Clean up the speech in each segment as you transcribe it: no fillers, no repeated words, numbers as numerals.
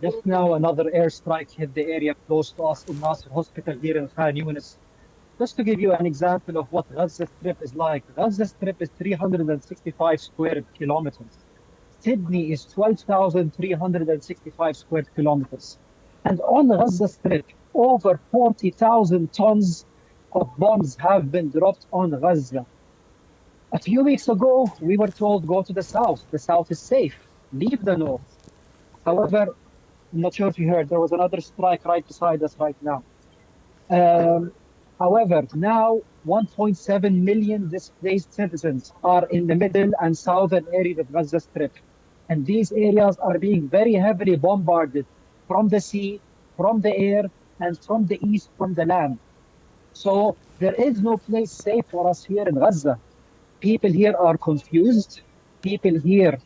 Just now, another airstrike hit the area close to us in Nasser Hospital here in Khan Yunis. Just to give you an example of what Gaza Strip is like, Gaza Strip is 365 square kilometers. Sydney is 12,365 square kilometers. And on Gaza Strip, over 40,000 tons of bombs have been dropped on Gaza. A few weeks ago, we were told go to the south. The south is safe. Leave the north. However, I'm not sure if you heard, there was another strike right beside us right now. Um, However, now 1.7 million displaced citizens are in the middle and southern areas of Gaza Strip. And these areas are being very heavily bombarded from the sea, from the air, and from the east, from the land. So there is no place safe for us here in Gaza. People here are confused. People here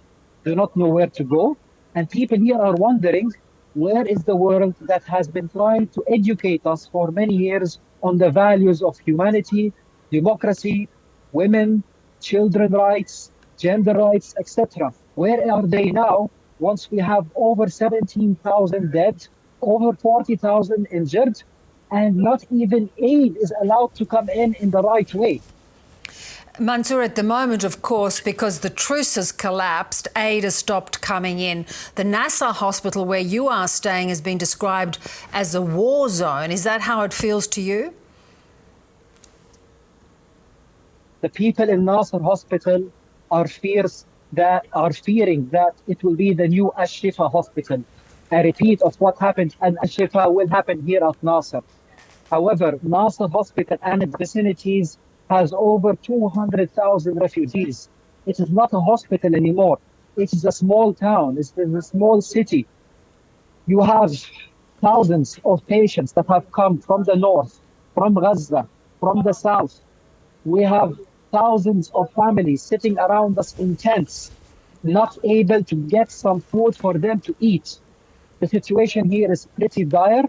do not know where to go. And people here are wondering, where is the world that has been trying to educate us for many years on the values of humanity, democracy, women, children rights, gender rights, etc. Where are they now once we have over 17,000 dead, over 40,000 injured, and not even aid is allowed to come in the right way? Mansour, at the moment, of course, because the truce has collapsed, aid has stopped coming in. The Nasser hospital where you are staying has been described as a war zone. Is that how it feels to you? The people in Nasser hospital are fearing that it will be the new Al-Shifa hospital. A repeat of what happened at Al-Shifa will happen here at Nasser. However, Nasser hospital and its vicinities has over 200,000 refugees. It is not a hospital anymore. It is a small town. It's a small city. You have thousands of patients that have come from the north, from Gaza, from the south. We have thousands of families sitting around us in tents, not able to get some food for them to eat. The situation here is pretty dire.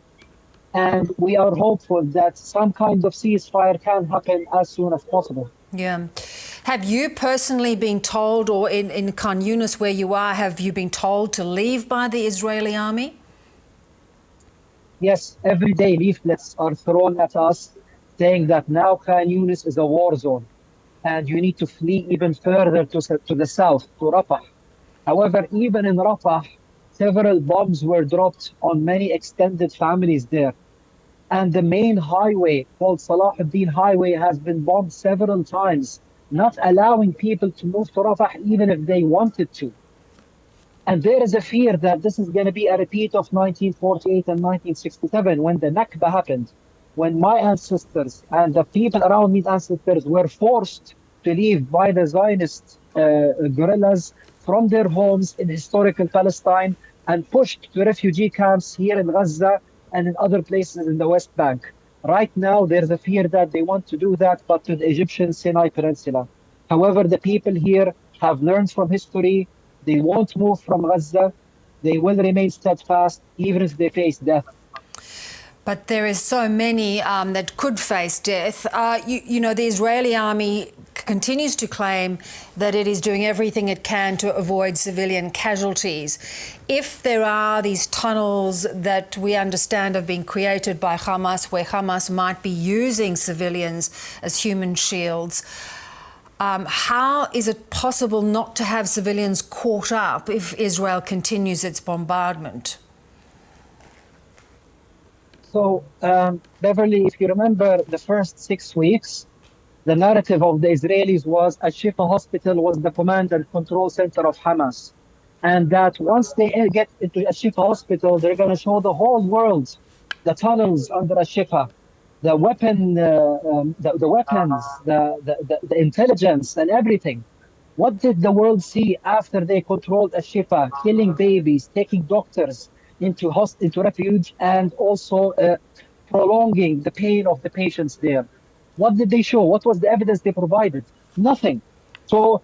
And we are hopeful that some kind of ceasefire can happen as soon as possible. Yeah. Have you personally been told, or in Khan Yunis where you are, have you been told to leave by the Israeli army? Yes, every day leaflets are thrown at us saying that now Khan Yunis is a war zone and you need to flee even further to the south, to Rafah. However, even in Rafah, several bombs were dropped on many extended families there. And the main highway called Salah ad-Din Highway has been bombed several times, not allowing people to move to Rafah even if they wanted to. And there is a fear that this is going to be a repeat of 1948 and 1967 when the Nakba happened, when my ancestors and the people around me's ancestors were forced to leave by the Zionist guerrillas from their homes in historical Palestine and pushed to refugee camps here in Gaza and in other places in the West Bank. Right now, there's a fear that they want to do that, but to the Egyptian Sinai Peninsula. However, the people here have learned from history. They won't move from Gaza. They will remain steadfast, even if they face death. But there is so many that could face death. You know, the Israeli army continues to claim that it is doing everything it can to avoid civilian casualties. If there are these tunnels that we understand have been created by Hamas, where Hamas might be using civilians as human shields, how is it possible not to have civilians caught up if Israel continues its bombardment? So, Beverly, if you remember the first 6 weeks, the narrative of the Israelis was Al-Shifa hospital was the command and control center of Hamas. And that once they get into Al-Shifa hospital, they're going to show the whole world the tunnels under Al-Shifa, the weapons, the intelligence and everything. What did the world see after they controlled Al-Shifa, killing babies, taking doctors into refuge, and also prolonging the pain of the patients there? What did they show? What was the evidence they provided? Nothing. So,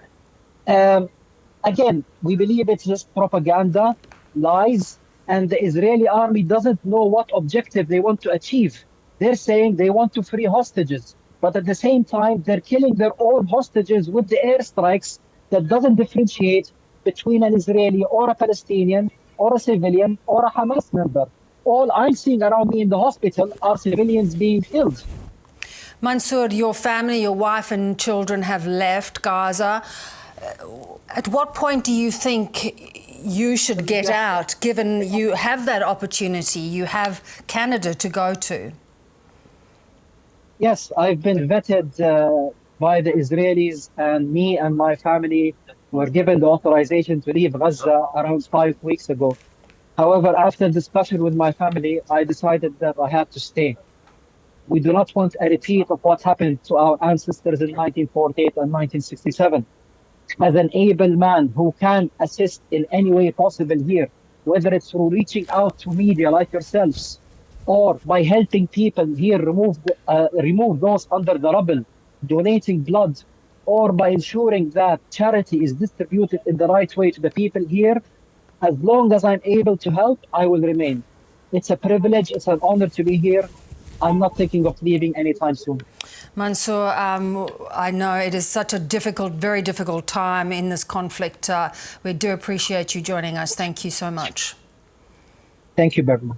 again, we believe it's just propaganda, lies, and the Israeli army doesn't know what objective they want to achieve. They're saying they want to free hostages, but at the same time, they're killing their own hostages with the airstrikes that doesn't differentiate between an Israeli or a Palestinian. or a civilian or a Hamas member. All I'm seeing around me in the hospital are civilians being killed. Mansour, your family, your wife and children have left Gaza. At what point do you think you should get out, given you have that opportunity, you have Canada to go to? Yes, I've been vetted by the Israelis, and me and my family were given the authorization to leave Gaza around 5 weeks ago. However, after discussion with my family, I decided that I had to stay. We do not want a repeat of what happened to our ancestors in 1948 and 1967. As an able man who can assist in any way possible here, whether it's through reaching out to media like yourselves, or by helping people here remove those under the rubble, donating blood, or by ensuring that charity is distributed in the right way to the people here, as long as I'm able to help, I will remain. It's a privilege, it's an honor to be here. I'm not thinking of leaving anytime soon. Mansour, I know it is such a difficult, very difficult time in this conflict. We do appreciate you joining us. Thank you so much. Thank you, Beverly.